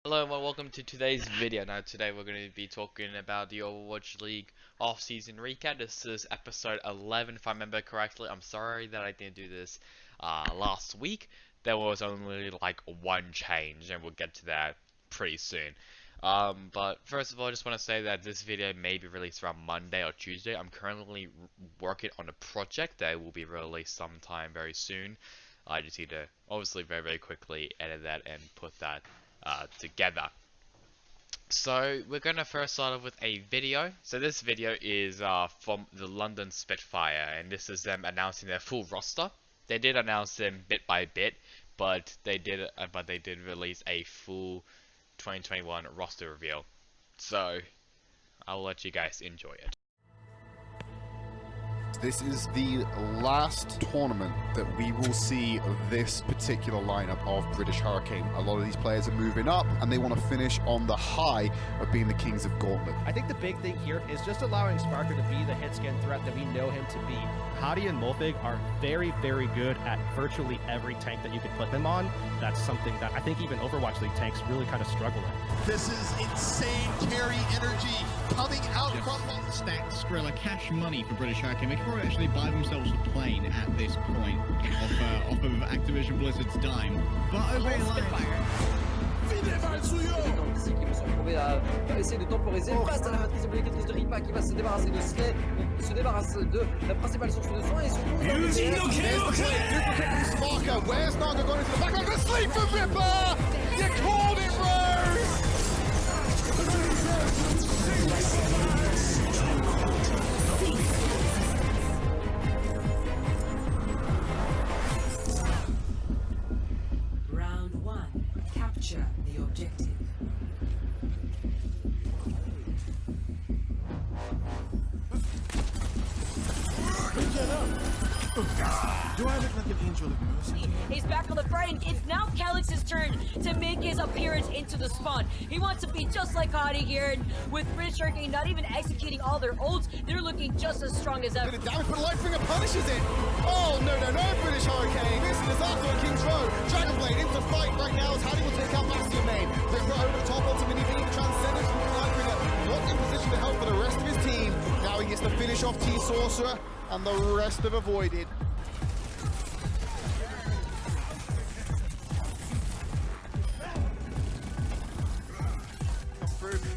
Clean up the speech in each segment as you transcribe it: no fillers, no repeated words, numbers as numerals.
Hello and welcome to today's video. Now today we're going to be talking about the Overwatch League off-season recap. This is episode 11 if I remember correctly. I'm sorry that I didn't do this last week. There was only like one change and we'll get to that pretty soon. But first of all, I just want to say that this video may be released around Monday or Tuesday. I'm currently working on a project that will be released sometime very soon. I just need to obviously very quickly edit that and put that together. So we're gonna first start off with a video. So this video is from the London Spitfire, and this is them announcing their full roster. They did announce them bit by bit, but they did release a full 2021 roster reveal. So I'll let you guys enjoy it. This is the last tournament that we will see of this particular lineup of British Hurricane. A lot of these players are moving up and they want to finish on the high of being the Kings of Gauntlet. I think the big thing here is just allowing Sparker to be the hit-scan threat that we know him to be. Hadi and Molfig are very good at virtually every tank that you can put them on. That's something that I think even Overwatch League tanks really kind of struggle at. This is insane carry energy coming out from stacked Skrilla cash money for British Hurricane. They can probably actually buy themselves a plane at this point off of Activision Blizzard's dime. But over in Ici qui vont se retrouver à essayer de temporiser face à la matrice obligatrice de Ripa qui va se débarrasser de Slay, se débarrasse de la principale source de soins et surtout There's the play, duplicate from Sparker. Where's Naga going into the back? The sleep for Ripper! You called it, Rose! Round 1. Capture the objective. Do I look like an angel of mercy? He's back on the front, and it's now Calix's turn to make his appearance into the spawn. He wants to be just like Hadi here, and with British Hurricane not even executing all their ults, they're looking just as strong as ever. Bit of damage, but Lightbringer punishes it. Oh, no, British Hurricane. This is disaster on King's Row. Dragonblade into fight right now as Hadi will take out Bastion main. Ripper over the top onto Mini Beam, Transcendence from Lightbringer. Not in position to help for the rest of his team. Now he gets to finish off T-Sorcerer, and the rest have avoided.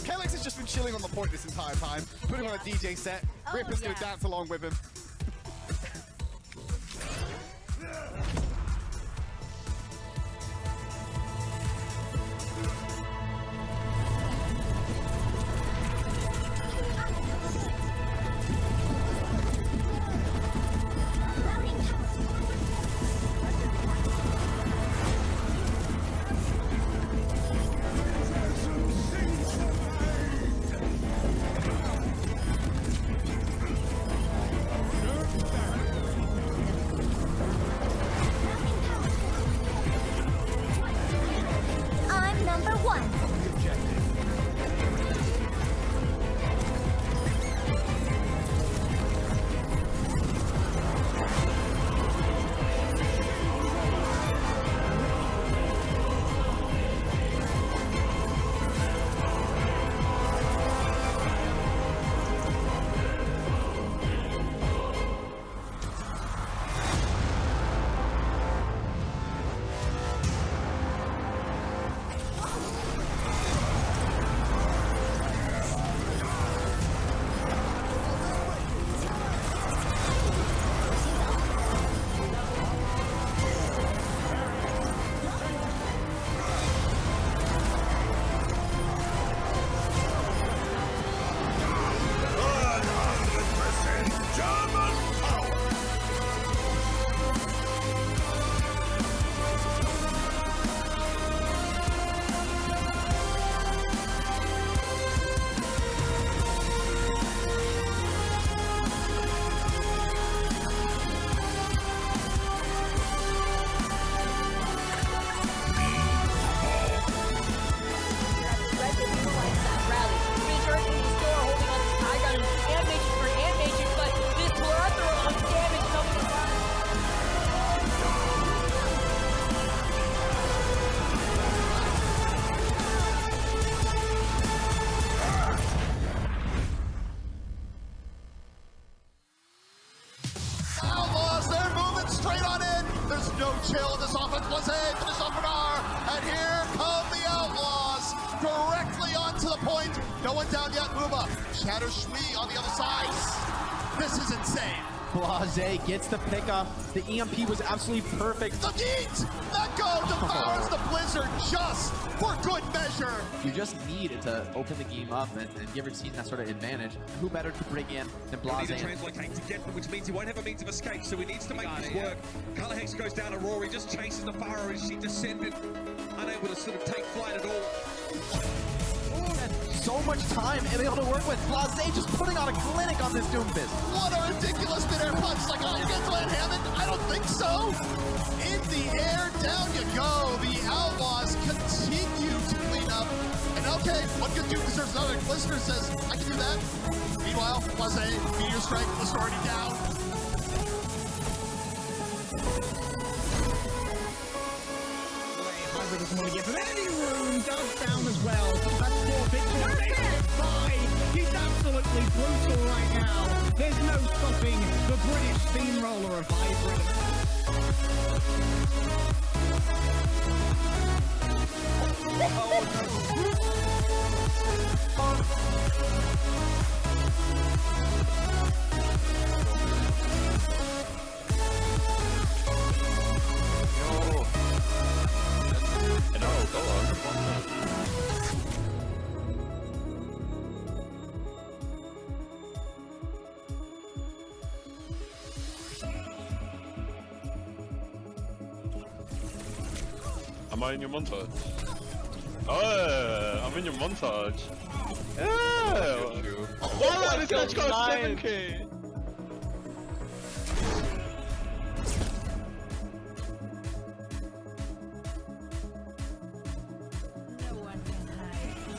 Calix has just been chilling on the point this entire time. Put him on a DJ set. Ripper's gonna dance along with him. No one down yet, Uma. Shadow Shui on the other side. This is insane. Blase gets the pickup. The EMP was absolutely perfect. The Heat! Echo devours the Blizzard just for good measure. You just need to open the game up and give your team that sort of advantage. Who better to bring in than Blase? We need to translocate to get them, which means he won't have a means of escape, so he needs to make this work. Color Hex goes down to Rory, just chases the Pharaoh as she descended, unable to sort of take flight at all. So much time and able to work with. Blase just putting on a clinic on this Doomfist. What a ridiculous mid-air punch. Like, oh, you're going to land Hammond? I don't think so. In the air, down you go. The Outlaws continue to clean up. And okay, one good Doom deserves another. Listener says, I can do that. Meanwhile, Blase, Meteor Strike, was already down. Doesn't want to give him any room, does down as well. That's 4 victories. He's absolutely brutal right now. There's no stopping the British steamroller of Hybrid. Am I in your montage? Oh, I'm in your montage. Oh, wow, this guy's got 7K. No one can hide from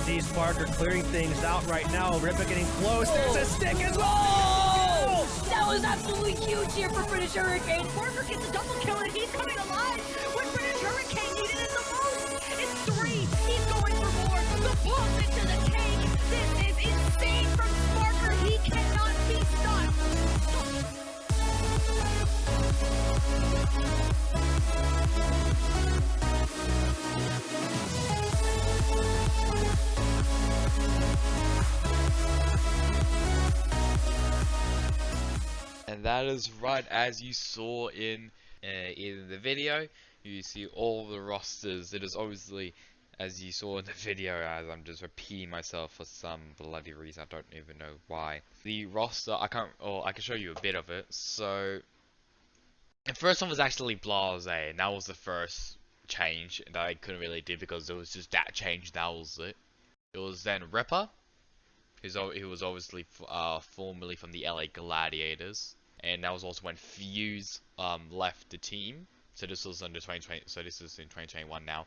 See Sparker clearing things out right now. Ripper getting close. There's a stick as well! That was absolutely huge here for British Hurricane. Parker gets a double kill and he's coming alive when British Hurricane needed it the most. It's 3. He's going for more. The pulse into the tank. This is insane from Sparker. He cannot be stopped. And that is right as you saw in the video. You see all the rosters. It is obviously, as you saw in the video, as I'm just repeating myself for some bloody reason. I don't even know why. The roster, I can show you a bit of it. So, the first one was actually Blase, and that was the first change that I couldn't really do because it was just that change. That was it. It was then Ripper. He was obviously formerly from the LA Gladiators, and that was also when Fuse left the team. So this was under 2020. So this is in 2021 now.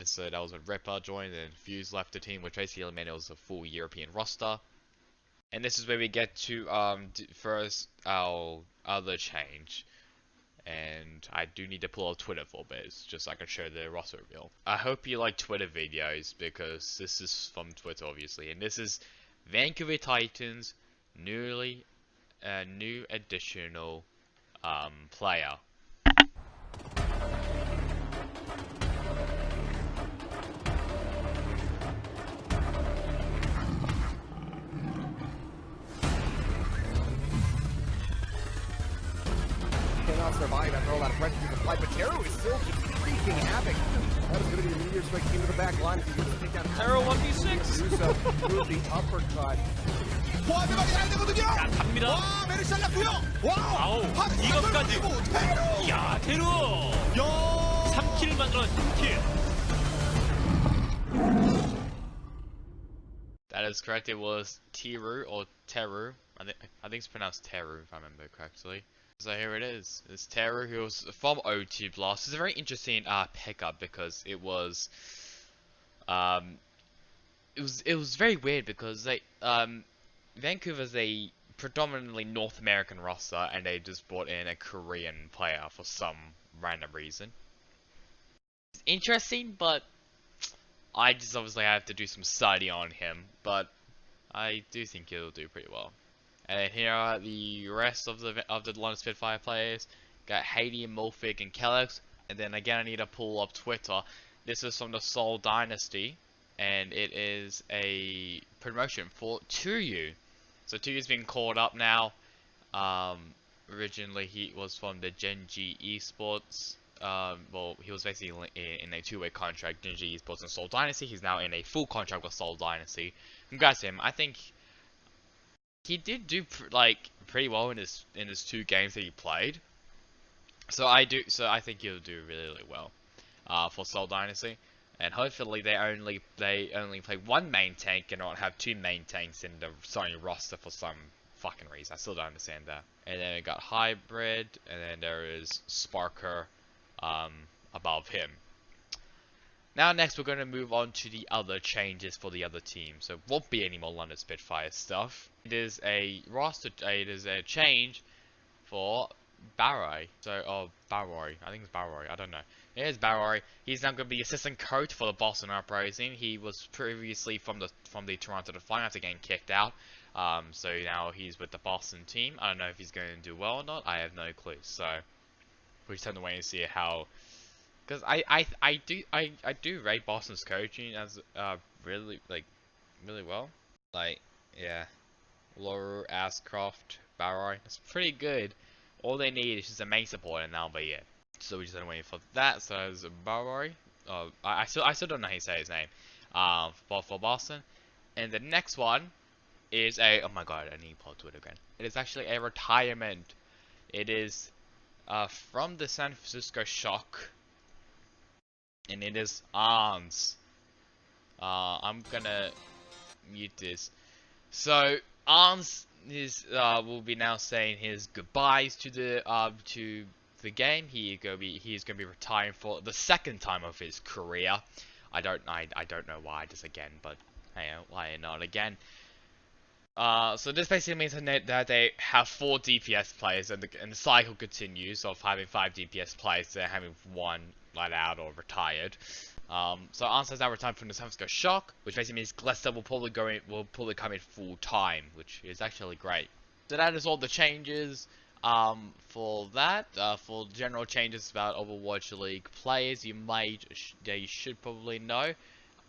So that was when Ripper joined, and Fuse left the team, which basically meant it was a full European roster. And this is where we get to first our other change. And I do need to pull out Twitter for a bit, just so I can show the roster reveal. I hope you like Twitter videos, because this is from Twitter obviously, and this is Vancouver Titans new additional player. Cannot survive after all that pressure to the flight, but Taro is still just wreaking havoc. That is going to be a Meteor Strike team to the back line. If he wants to take down Taro 1v6. do so through the uppercut. 와, 대박이 잘 되거든요. 자, 갑니다. 와, 메리 잘랐고요. 와우. 아우, 이것까지. 이야, 테루. 3킬을 만들어 3킬. That is correct. It was Teru or Teru. I think it's pronounced Teru if I remember correctly. So here it is. It's Teru, who was from O2 Blast. It's a very interesting pickup because it was very weird because they Vancouver's a predominantly North American roster, and they just brought in a Korean player for some random reason. It's interesting, but I just obviously have to do some study on him, but I do think he'll do pretty well. And then here are the rest of the London Spitfire players. Got Haiti, Mulfig, and Kellex. And then again, I need to pull up Twitter. This is from the Seoul Dynasty, and it is a promotion for Tuyu. So Tuyu's been called up now. Originally he was from the Genji Esports. Well, he was basically in a two-way contract, Genji Esports and Seoul Dynasty. He's now in a full contract with Seoul Dynasty. Congrats to him. I think he did do pretty well in his 2 games that he played. So I think he'll do really well for Seoul Dynasty, and hopefully they only play 1 main tank and not have 2 main tanks in the starting roster for some fucking reason. I still don't understand that. And then we got Hybrid, and then there is Sparker above him. Now next we're going to move on to the other changes for the other team. So it won't be any more London Spitfire stuff. It is a change for Barroy. Barroy. I think it's Barroy. I don't know. It is Barroy. He's now going to be assistant coach for the Boston Uprising. He was previously from the Toronto Defiant after getting kicked out. So now he's with the Boston team. I don't know if he's going to do well or not. I have no clue. So we just have to wait and see how. Because I do rate Boston's coaching as really well. Yeah, Laura, Ashcroft, Barroy. That's pretty good. All they need is just a main support, and that'll be it. So we just have to wait for that. So it's Barroy. I still don't know how you say his name. For Boston, and the next one is oh my god, I need to pull up Twitter again. It is actually a retirement. It is from the San Francisco Shock. And it is Arns. I'm gonna mute this. So Arns will be now saying his goodbyes to the game. He's gonna be retiring for the 2nd time of his career. I don't know why this again, but hey, why not again? So this basically means that they have 4 DPS players, and the cycle continues of having 5 DPS players, then having 1 let out or retired. So Arns now retired from the San Francisco Shock, which basically means Glester will probably come in full time, which is actually great. So that is all the changes for that. For general changes about Overwatch League players, you should probably know.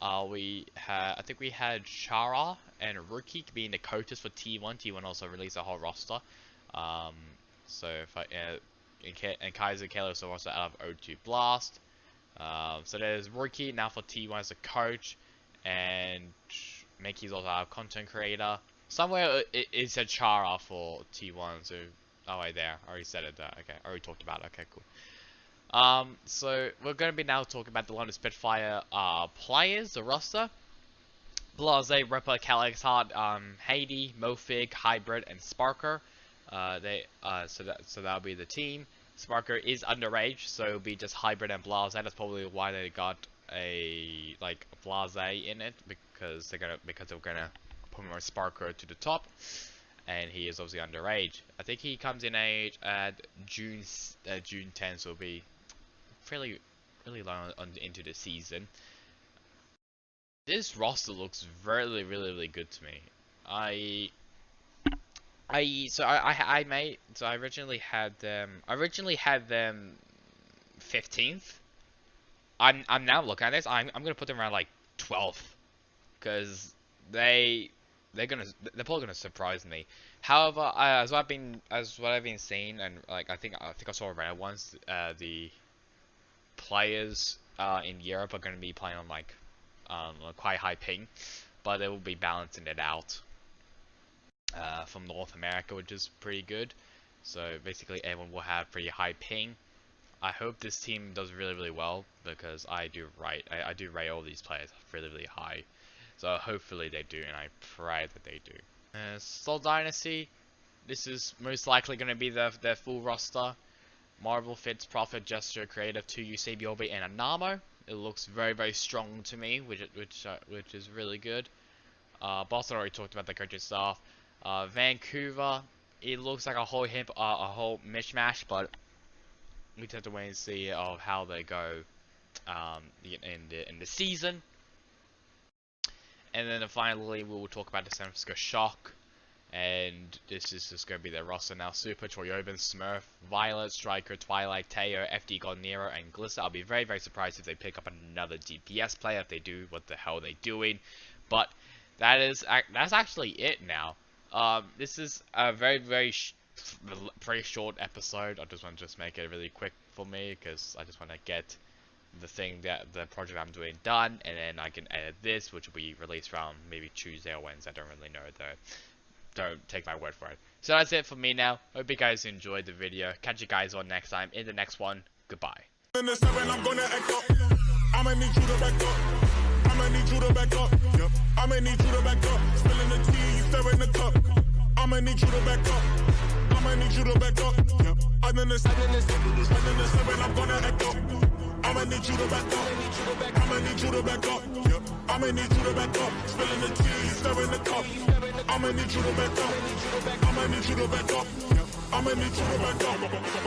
I think we had Chara and Rookie being the coaches for T1. T1 also released a whole roster. So and Kaiser Kalos are also out of O2 Blast. So there's Rookie now for T1 as a coach, and Mickey's also out of content creator. Somewhere it said Chara for T1, so wait, there. I already said it there. Okay, I already talked about it. Okay, cool. So we're going to be now talking about the London Spitfire players, the roster. Blase, Ripper, Calyx, Hard, Haiti, Mofig, Hybrid, and Sparker. So that'll be the team. Sparker is underage, so it'll be just Hybrid and Blase. That's probably why they got a Blase in it, because they're gonna promote Sparker to the top, and he is obviously underage. I think he comes in age at June 10th, so it'll be fairly really long into the season. This roster looks really good to me. I originally had them 15th. I'm now looking at this. I'm gonna put them around like 12th, because they're probably gonna surprise me. However, as what I've been seeing, and like I think I saw around once, the players in Europe are gonna be playing on like quite high ping, but they will be balancing it out from North America, which is pretty good. So basically everyone will have pretty high ping. I hope this team does really well, because I do rate all these players really high. So hopefully they do, and I pray that they do. Seoul Dynasty, this is most likely going to be their full roster. Marvel, Fitz, Prophet, Gesture, Creative, 2U, Sabiobi, and Anamo. It looks very strong to me, which is really good. Boston already talked about the coaching staff. Vancouver, it looks like a whole mishmash, but we just have to wait and see of how they go in the season. And then finally, we will talk about the San Francisco Shock. And this is just going to be their roster now. Super, Troyobin, Smurf, Violet, Striker, Twilight, Teo, FD God, Nero, and Glissa. I'll be very, very surprised if they pick up another DPS player. If they do, what the hell are they doing? But that's actually it now. This is a very, very pretty short episode. I just want to make it really quick for me, because I just want to get the project I'm doing done, and then I can edit this, which will be released around maybe Tuesday or Wednesday. I don't really know though. Don't take my word for it. So that's it for me now. Hope you guys enjoyed the video. Catch you guys on next time in the next one. Goodbye. In the 7, I'm gonna act up. I'ma need you to back up. I'ma need you to back up. Yep. I'ma need you to back up. Spilling the tea, stirring the cup. I'ma need you to back up. I'ma need you to back up. Yep. I'm in the 7, I'm gonna act up. I'ma need you to back up. I'ma need you to back up. Yep. I'ma need you to back up. Spilling the tea, stirring the cup. I'ma need you to back up. I'ma need you to back up. I'ma need you to back up.